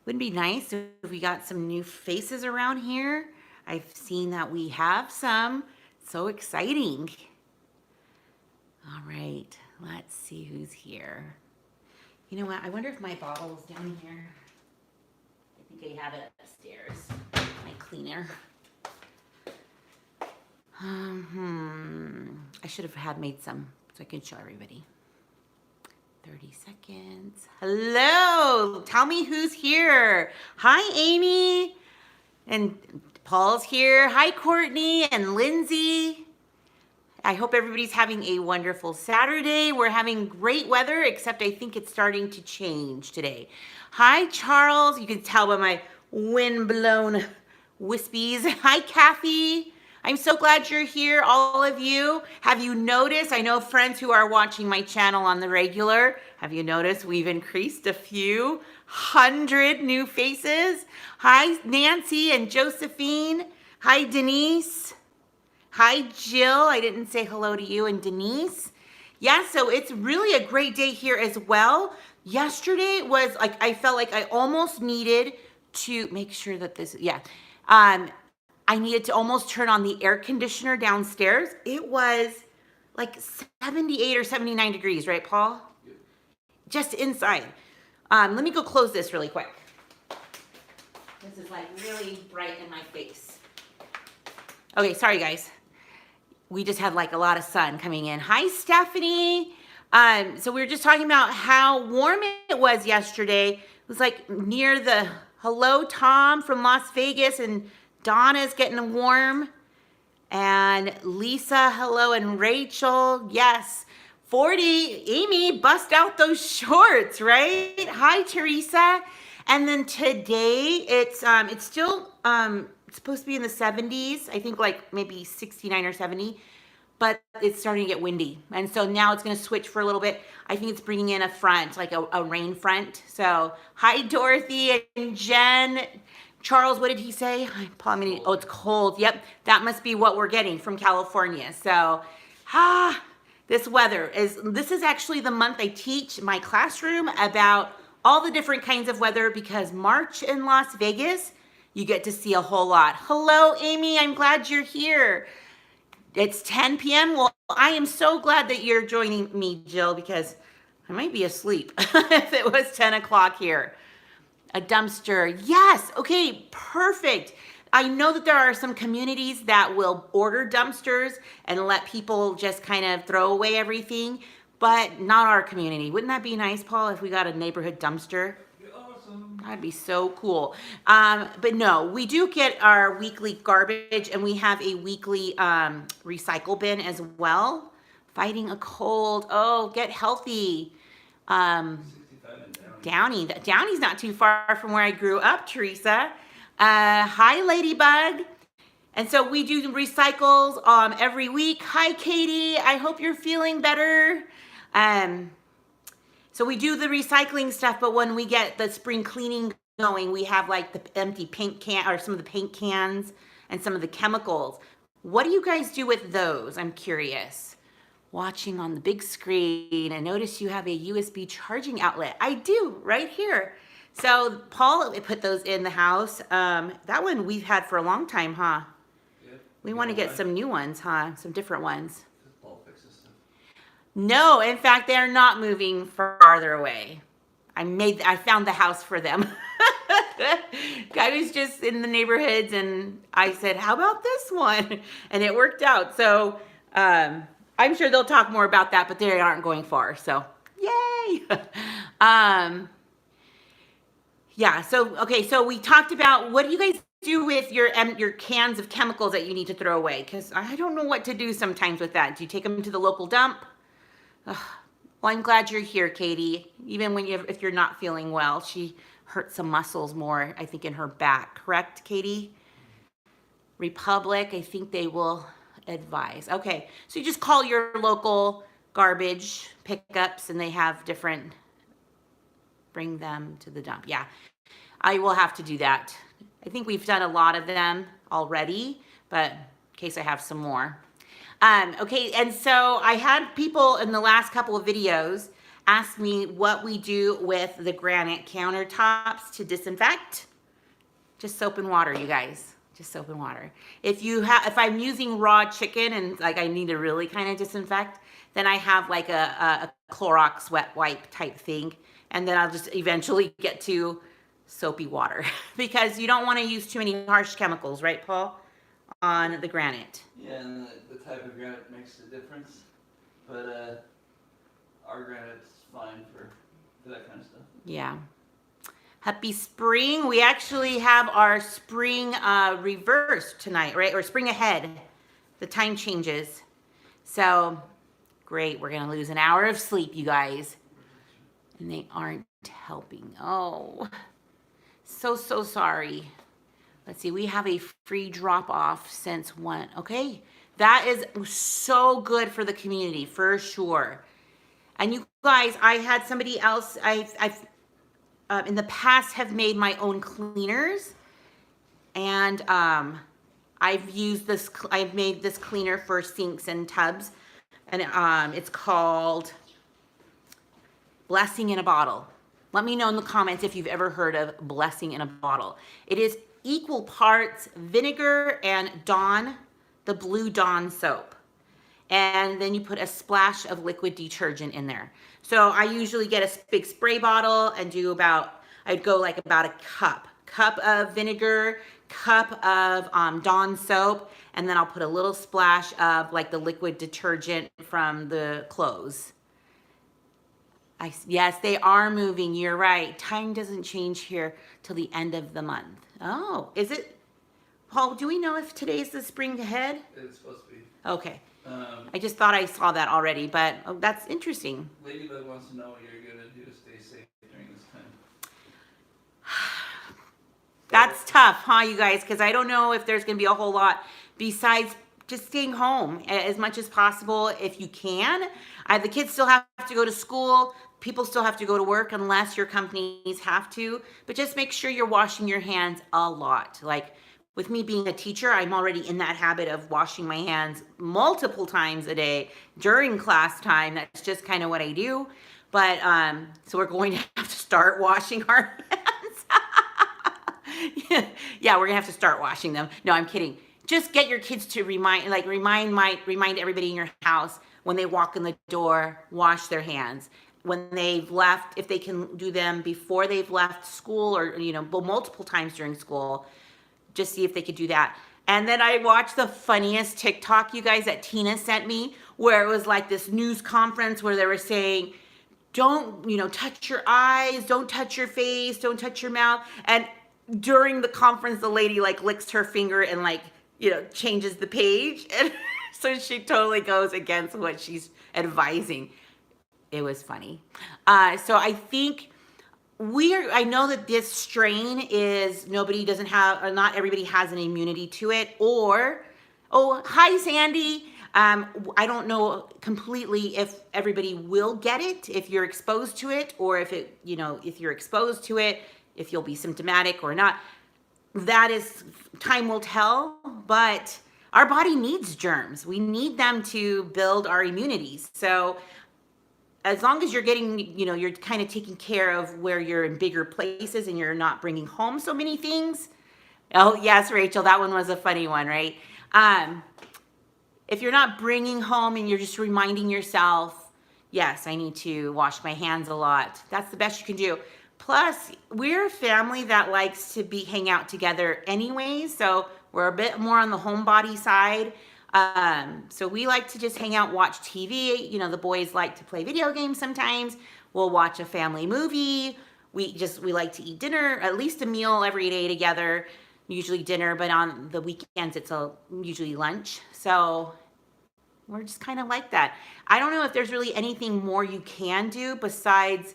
Wouldn't it be nice if we got some new faces around here? I've seen that we have some. So exciting. All right, let's see who's here. You know what? I wonder if my bottle is down here. I think I have it upstairs. My cleaner. I should have had made some so I can show everybody. 30 seconds. Hello. Tell me who's here. Hi, Amy. And Paul's here. Hi, Courtney and Lindsay. I hope everybody's having a wonderful Saturday. We're having great weather, except I think it's starting to change today. Hi, Charles. You can tell by my wind-blown wispies. Hi, Kathy. I'm so glad you're here, all of you. Have you noticed, I know friends who are watching my channel on the regular, have you noticed we've increased a few hundred new faces? Hi, Nancy and Josephine. Hi, Denise. Hi, Jill. I didn't say hello to you and Denise. Yeah, so it's really a great day here as well. Yesterday was like, I felt like I almost needed to make sure that this, I needed to almost turn on the air conditioner downstairs. It was like 78 or 79 degrees, right, Paul? Yeah. Just inside. Let me go close this really quick. This is like really bright in my face. Okay, sorry guys. We just had like a lot of sun coming in. Hi, Stephanie. So we were just talking about how warm it was yesterday. It was like near the, hello, Tom from Las Vegas, and Donna's getting warm. And Lisa, hello, and Rachel, yes. 40, Amy, bust out those shorts, right? Hi, Teresa. And then today, it's still it's supposed to be in the 70s. I think like maybe 69 or 70. But it's starting to get windy. And so now it's going to switch for a little bit. I think it's bringing in a front, like a rain front. So hi, Dorothy and Jen. Charles, what did he say? Oh, it's cold. Yep, that must be what we're getting from California. So, this is actually the month I teach my classroom about all the different kinds of weather, because March in Las Vegas, you get to see a whole lot. Hello, Amy, I'm glad you're here. It's 10 p.m. Well, I am so glad that you're joining me, Jill, because I might be asleep if it was 10 o'clock here. A dumpster. Yes. Okay, perfect. I know that there are some communities that will order dumpsters and let people just kind of throw away everything, but not our community. Wouldn't that be nice, Paul, if we got a neighborhood dumpster? Awesome. That'd be so cool. But no, we do get our weekly garbage, and we have a weekly recycle bin as well. Fighting a cold. Oh, get healthy. Downey's not too far from where I grew up, Teresa. Hi, Ladybug. And so we do recycles every week. Hi, Katie. I hope you're feeling better. So we do the recycling stuff, but when we get the spring cleaning going, we have like the empty paint can, or some of the paint cans and some of the chemicals. What do you guys do with those? I'm curious. Watching on the big screen, I notice you have a USB charging outlet. I do, right here. So Paul put those in the house. That one we've had for a long time, huh? Yeah. We want to get some new ones, huh? Some different ones. Paul fixes them. No, in fact, they're not moving farther away. I found the house for them. I was just in the neighborhoods, and I said, how about this one? And it worked out. So, I'm sure they'll talk more about that, but they aren't going far, so yay! Yeah, so, okay, so we talked about, what do you guys do with your cans of chemicals that you need to throw away? Because I don't know what to do sometimes with that. Do you take them to the local dump? Well, I'm glad you're here, Katie, even when if you're not feeling well. She hurt some muscles more, I think, in her back, correct, Katie? Republic, I think they will advise. Okay, so you just call your local garbage pickups, and they have different, bring them to the dump. Yeah, I will have to do that. I think we've done a lot of them already, but in case I have some more. Okay, and so I had people in the last couple of videos asked me what we do with the granite countertops to disinfect. Just soap and water, you guys. Just soap and water. If I'm using raw chicken and like I need to really kind of disinfect, then I have like a Clorox wet wipe type thing, and then I'll just eventually get to soapy water because you don't want to use too many harsh chemicals, right, Paul, on the granite. Yeah, and the type of granite makes a difference, but our granite's fine for that kind of stuff. Yeah. Happy spring. We actually have our spring reversed tonight, right? Or spring ahead. The time changes. So, great. We're going to lose an hour of sleep, you guys. And they aren't helping. Oh, so sorry. Let's see. We have a free drop off since when? Okay. That is so good for the community, for sure. And you guys, I had somebody else, I've in the past have made my own cleaners, and I've made this cleaner for sinks and tubs, and it's called Blessing in a Bottle. Let me know in the comments if you've ever heard of Blessing in a Bottle. It is equal parts vinegar and Dawn, the blue Dawn soap. And then you put a splash of liquid detergent in there. So I usually get a big spray bottle and I'd go like about a cup of vinegar, cup of Dawn soap, and then I'll put a little splash of like the liquid detergent from the clothes. Yes, they are moving. You're right. Time doesn't change here till the end of the month. Oh, is it? Paul, do we know if today's the spring ahead? It's supposed to be. Okay. I just thought I saw that already, but that's interesting. Ladybug wants to know what you're going to do to stay safe during this time. That's tough, huh, you guys? Because I don't know if there's going to be a whole lot besides just staying home as much as possible if you can. The kids still have to go to school. People still have to go to work unless your companies have to. But just make sure you're washing your hands a lot. Like, with me being a teacher, I'm already in that habit of washing my hands multiple times a day during class time. That's just kind of what I do. But so we're going to have to start washing our hands. Yeah, we're gonna have to start washing them. No, I'm kidding. Just get your kids to remind everybody in your house when they walk in the door, wash their hands. When they've left, if they can do them before they've left school or multiple times during school. Just see if they could do that. And then I watched the funniest TikTok, you guys, that Tina sent me, where it was like this news conference where they were saying, don't, touch your eyes, don't touch your face, don't touch your mouth. And during the conference, the lady like licks her finger and changes the page. And so she totally goes against what she's advising. It was funny. So I think I know that this strain is not everybody has an immunity to it, hi Sandy. I don't know completely if everybody will get it, if you're exposed to it, or if you're exposed to it, if you'll be symptomatic or not. That is, time will tell, but our body needs germs. We need them to build our immunities. So as long as you're getting, you're kind of taking care of where you're in bigger places and you're not bringing home so many things. Oh, yes, Rachel, that one was a funny one, right? If you're not bringing home and you're just reminding yourself, yes, I need to wash my hands a lot. That's the best you can do. Plus, we're a family that likes to hang out together anyway, so we're a bit more on the homebody side. So we like to just hang out, watch TV. The boys like to play video games sometimes. We'll watch a family movie. We like to eat dinner, at least a meal every day together, usually dinner, but on the weekends it's usually lunch. So we're just kind of like that. I don't know if there's really anything more you can do besides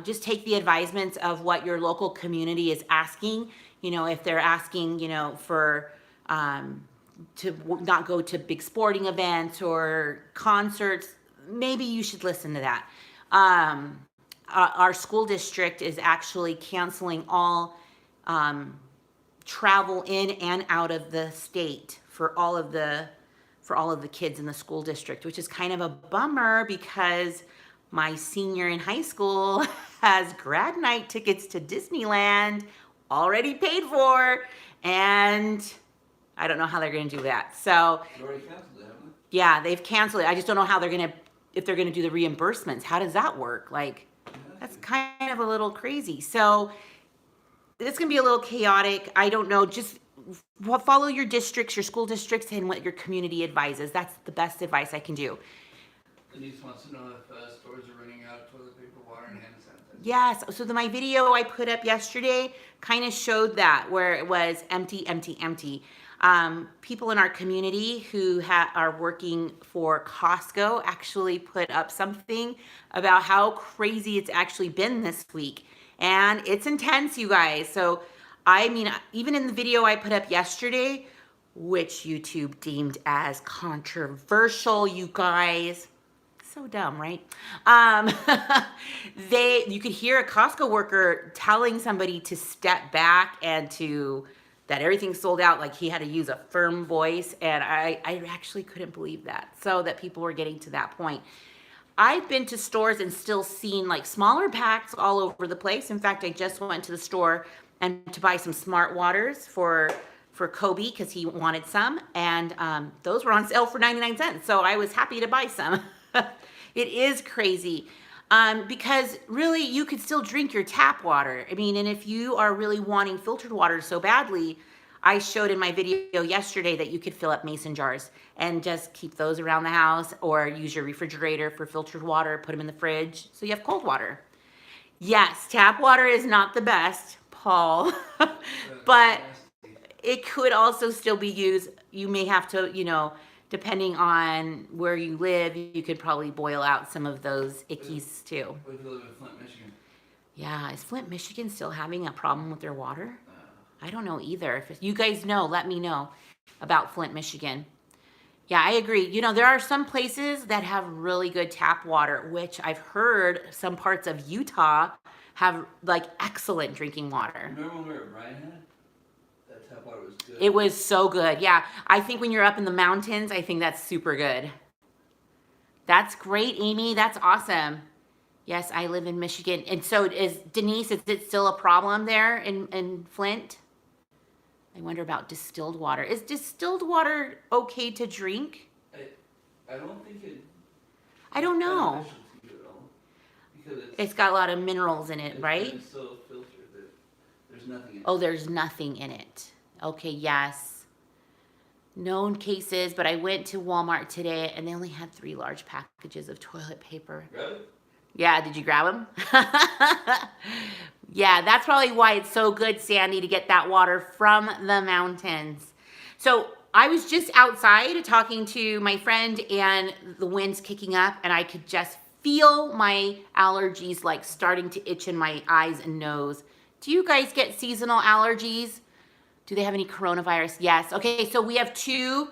just take the advisements of what your local community is asking. If they're asking, for to not go to big sporting events or concerts, maybe you should listen to that. Our school district is actually canceling all travel in and out of the state for all of the kids in the school district, which is kind of a bummer because my senior in high school has grad night tickets to Disneyland already paid for, and I don't know how they're going to do that. So You already canceled it, haven't you? yeah, they've canceled it. I just don't know how they're going to, if they're going to do the reimbursements. How does that work? Like, that's kind of a little crazy. So it's going to be a little chaotic. I don't know. Just follow your districts, your school districts, and what your community advises. That's the best advice I can do. Denise wants to know if stores are running out of toilet paper, water, and hand sanitizer. Yes. So my video I put up yesterday kind of showed that, where it was empty, empty, empty. People in our community who are working for Costco actually put up something about how crazy it's actually been this week. And it's intense, you guys. So, I mean, even in the video I put up yesterday, which YouTube deemed as controversial, you guys. So dumb, right? You could hear a Costco worker telling somebody to step back and that everything's sold out, like he had to use a firm voice, and I actually couldn't believe that. So that people were getting to that point. I've been to stores and still seen like smaller packs all over the place. In fact, I just went to the store and to buy some smart waters for Kobe because he wanted some, and those were on sale for 99 cents. So I was happy to buy some. It is crazy. Because really you could still drink your tap water. I mean, and if you are really wanting filtered water so badly, I showed in my video yesterday that you could fill up mason jars and just keep those around the house, or use your refrigerator for filtered water, put them in the fridge so you have cold water. Yes, tap water is not the best, Paul, but it could also still be used. You may have to, depending on where you live, you could probably boil out some of those ickies too. What if you live in Flint, Michigan? Yeah, is Flint, Michigan still having a problem with their water? I don't know either. If you guys know, let me know about Flint, Michigan. Yeah, I agree. There are some places that have really good tap water, which I've heard some parts of Utah have like excellent drinking water. Remember when we were at Brian had? That tap water was good. It was so good. Yeah, I think when you're up in the mountains, I think that's super good. That's great, Amy. That's awesome. Yes, I live in Michigan. And so Denise, is it still a problem there in Flint? I wonder about distilled water. Is distilled water okay to drink? I don't think it... I don't know. beneficial to you at all, because It's got a lot of minerals in it, right? It's so filtered that there's nothing in it. Oh, there's nothing in it. Okay, yes. Known cases, but I went to Walmart today and they only had 3 large packages of toilet paper. Really? Yeah, did you grab them? Yeah, that's probably why it's so good, Sandy, to get that water from the mountains. So I was just outside talking to my friend, and the wind's kicking up, and I could just feel my allergies like starting to itch in my eyes and nose. Do you guys get seasonal allergies? Do they have any coronavirus? Yes. Okay, so we have 2,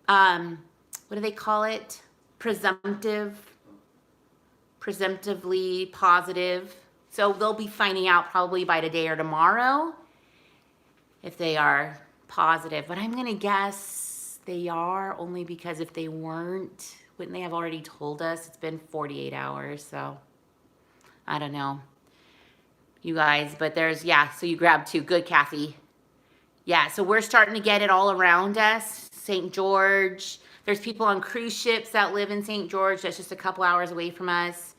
what do they call it? Presumptively positive. So they'll be finding out probably by today or tomorrow if they are positive. But I'm going to guess they are, only because if they weren't, wouldn't they have already told us? It's been 48 hours, so I don't know. You guys, but so you grabbed 2. Good, Kathy. Yeah, so we're starting to get it all around us. St. George. There's people on cruise ships that live in St. George. That's just a couple hours away from us.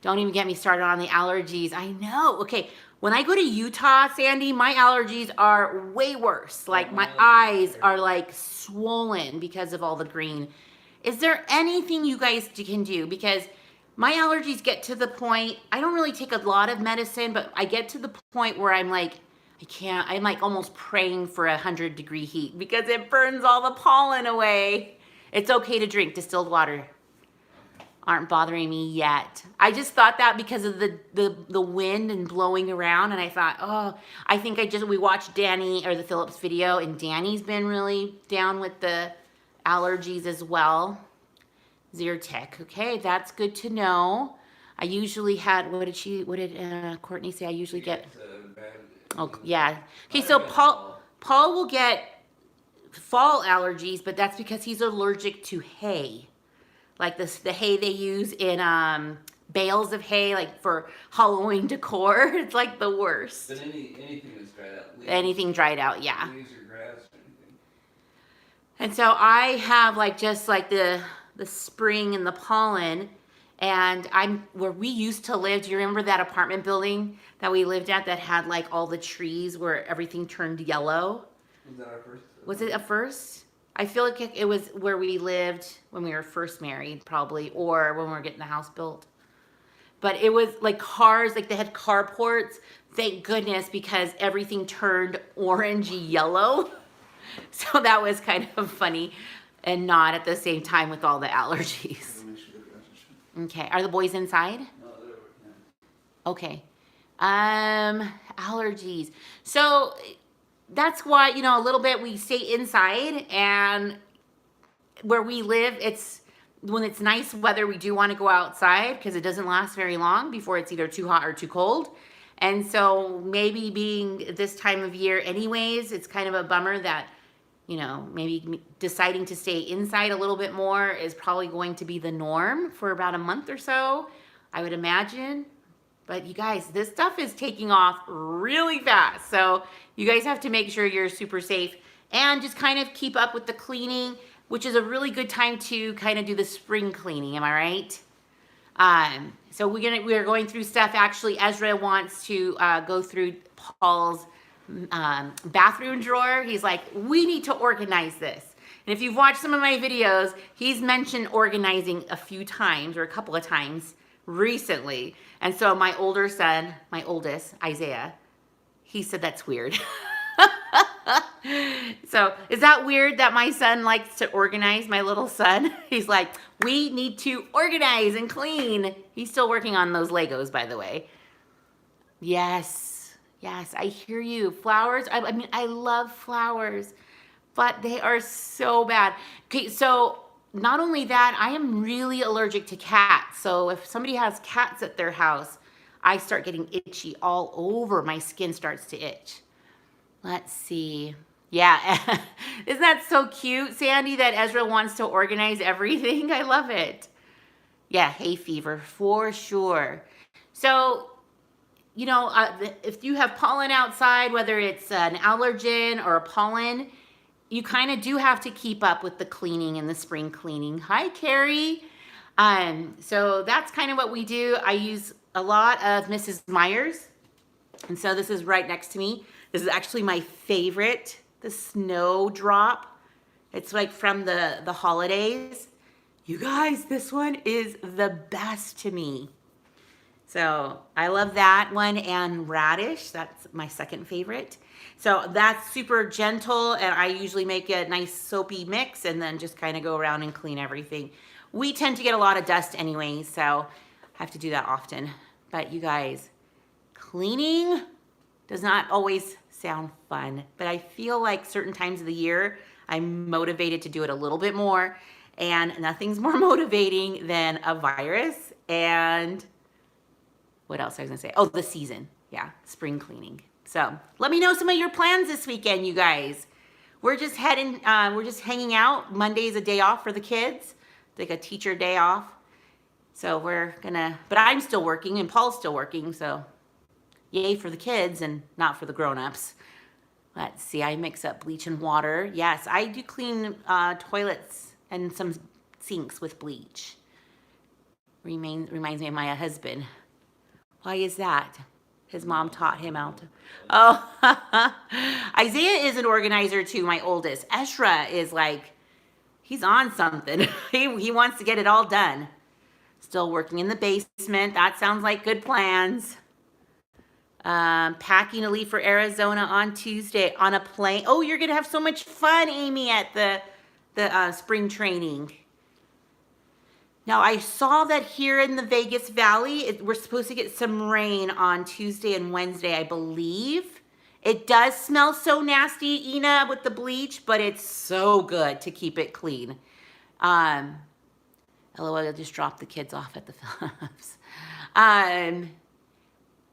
Don't even get me started on the allergies. I know. Okay, when I go to Utah, Sandy, my allergies are way worse. Like my eyes are like swollen because of all the green. Is there anything you guys can do? Because my allergies get to the point, I don't really take a lot of medicine, but I get to the point where I'm like, I'm like almost praying for 100-degree heat because it burns all the pollen away. It's okay to drink distilled water. Aren't bothering me yet. I just thought that because of the wind and blowing around, and I thought, I think we watched Danny, or the Phillips video, and Danny's been really down with the allergies as well. Zyrtec. Okay, that's good to know. I usually had, what did Courtney say? I usually get, yeah. Okay, so Paul will get fall allergies, but that's because he's allergic to hay. Like the hay they use in bales of hay, like for Halloween decor. It's like the worst. But anything that's dried out. Anything dried out, yeah. Leaves or grass or anything. And so I have like just like the spring and the pollen, and I'm where we used to live. Do you remember that apartment building that we lived at that had like all the trees where everything turned yellow? Was that our first? Was it a first? I feel like it was where we lived when we were first married, probably, or when we were getting the house built. But it was like cars, like they had carports. Thank goodness, because everything turned orangey yellow. So that was kind of funny and not at the same time with all the allergies. Okay, are the boys inside? No, they're working. Okay. Allergies. So that's why, you know, a little bit we stay inside, and where we live, when it's nice weather, we do want to go outside because it doesn't last very long before it's either too hot or too cold. And so maybe being this time of year anyways, it's kind of a bummer that, you know, maybe deciding to stay inside a little bit more is probably going to be the norm for about a month or so, I would imagine. But you guys, this stuff is taking off really fast. So you guys have to make sure you're super safe and just kind of keep up with the cleaning, which is a really good time to kind of do the spring cleaning. Am I right? So we're going through stuff. Actually, Ezra wants to go through Paul's bathroom drawer. He's like, we need to organize this. And if you've watched some of my videos, he's mentioned organizing a few times or a couple of times recently. And so my older son, my oldest, Isaiah, he said that's weird. So is that weird that my son likes to organize, my little son? He's like, we need to organize and clean. He's still working on those Legos, by the way. Yes, I hear you. Flowers, I mean, I love flowers, but they are so bad. Okay, so not only that, I am really allergic to cats. So if somebody has cats at their house, I start getting itchy all over. My skin starts to itch. Let's see. Yeah, isn't that so cute, Sandy, that Ezra wants to organize everything? I love it. Yeah, hay fever for sure. So, you know, if you have pollen outside, whether it's an allergen or a pollen, you kind of do have to keep up with the cleaning and the spring cleaning. Hi, Carrie. So that's kind of what we do. I use a lot of Mrs. Meyer's. And so this is right next to me. This is actually my favorite, the Snowdrop. It's like from the holidays. You guys, this one is the best to me. So I love that one, and Radish, that's my second favorite. So that's super gentle, and I usually make a nice soapy mix and then just kind of go around and clean everything. We tend to get a lot of dust anyway, so I have to do that often. But you guys, cleaning does not always sound fun, but I feel like certain times of the year, I'm motivated to do it a little bit more, and nothing's more motivating than a virus and what else I was gonna say? Oh, the season. Yeah, spring cleaning. So let me know some of your plans this weekend, you guys. We're just hanging out. Monday is a day off for the kids, like a teacher day off. So but I'm still working and Paul's still working, so yay for the kids and not for the grown-ups. Let's see, I mix up bleach and water. Yes, I do clean toilets and some sinks with bleach. Reminds me of my husband. Why is that? His mom taught him how to. Oh, Isaiah is an organizer too, my oldest. Ezra is like, he's on something. He wants to get it all done. Still working in the basement. That sounds like good plans. Packing to leave for Arizona on Tuesday on a plane. Oh, you're going to have so much fun, Amy, at the spring training. Now, I saw that here in the Vegas Valley, we're supposed to get some rain on Tuesday and Wednesday, I believe. It does smell so nasty, Ina, with the bleach, but it's so good to keep it clean. LOL, I just dropped the kids off at the Phillips.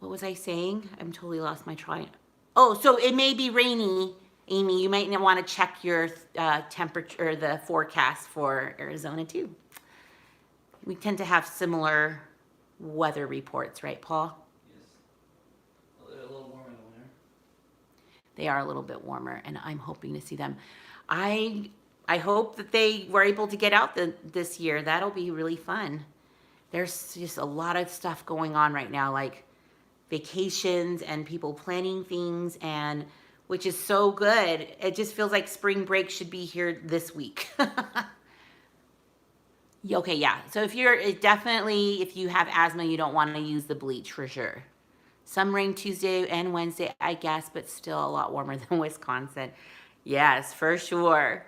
What was I saying? I'm totally lost my train. Oh, so it may be rainy, Amy. You might want to check your temperature, the forecast for Arizona too. We tend to have similar weather reports, right, Paul? Yes. Well, they're a little warmer in the winter. They are a little bit warmer, and I'm hoping to see them. I hope that they were able to get out this year. That'll be really fun. There's just a lot of stuff going on right now, like vacations and people planning things, and which is so good. It just feels like spring break should be here this week. Okay, yeah. So if if you have asthma, you don't want to use the bleach for sure. Some rain Tuesday and Wednesday, I guess, but still a lot warmer than Wisconsin. Yes, for sure.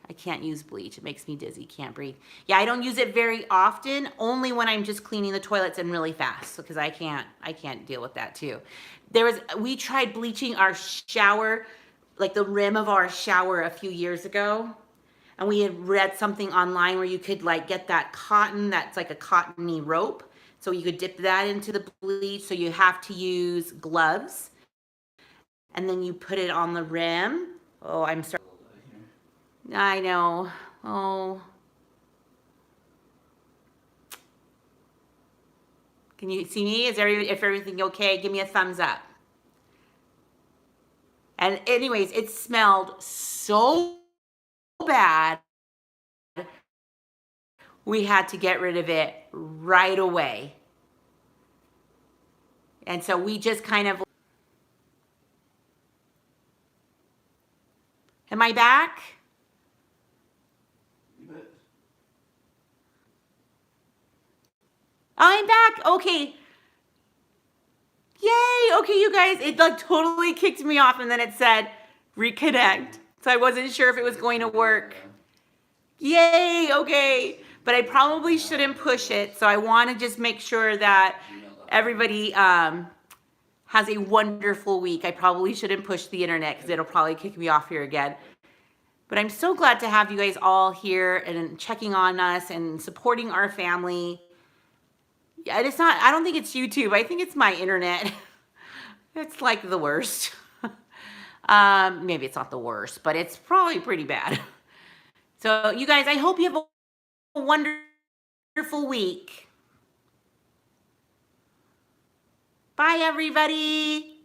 I can't use bleach. It makes me dizzy. Can't breathe. Yeah, I don't use it very often, only when I'm just cleaning the toilets and really fast, because I can't deal with that too. We tried bleaching our shower, like the rim of our shower a few years ago. And we had read something online where you could like get that cotton, that's like a cottony rope. So you could dip that into the bleach. So you have to use gloves. And then you put it on the rim. Oh, I'm sorry. A little bit here. I know. Oh. Can you see me? If everything okay? Give me a thumbs up. And anyways, it smelled so bad. We had to get rid of it right away. And so we just kind of... Am I back? You bet. I'm back. Okay. Yay. Okay, you guys, it like totally kicked me off and then it said reconnect. So I wasn't sure if it was going to work. Yay. Okay. But I probably shouldn't push it. So I want to just make sure that everybody has a wonderful week. I probably shouldn't push the internet because it'll probably kick me off here again. But I'm so glad to have you guys all here and checking on us and supporting our family. Yeah, I don't think it's YouTube. I think it's my internet. It's like the worst. Maybe it's not the worst, but it's probably pretty bad. So you guys, I hope you have a wonderful week. Bye, everybody.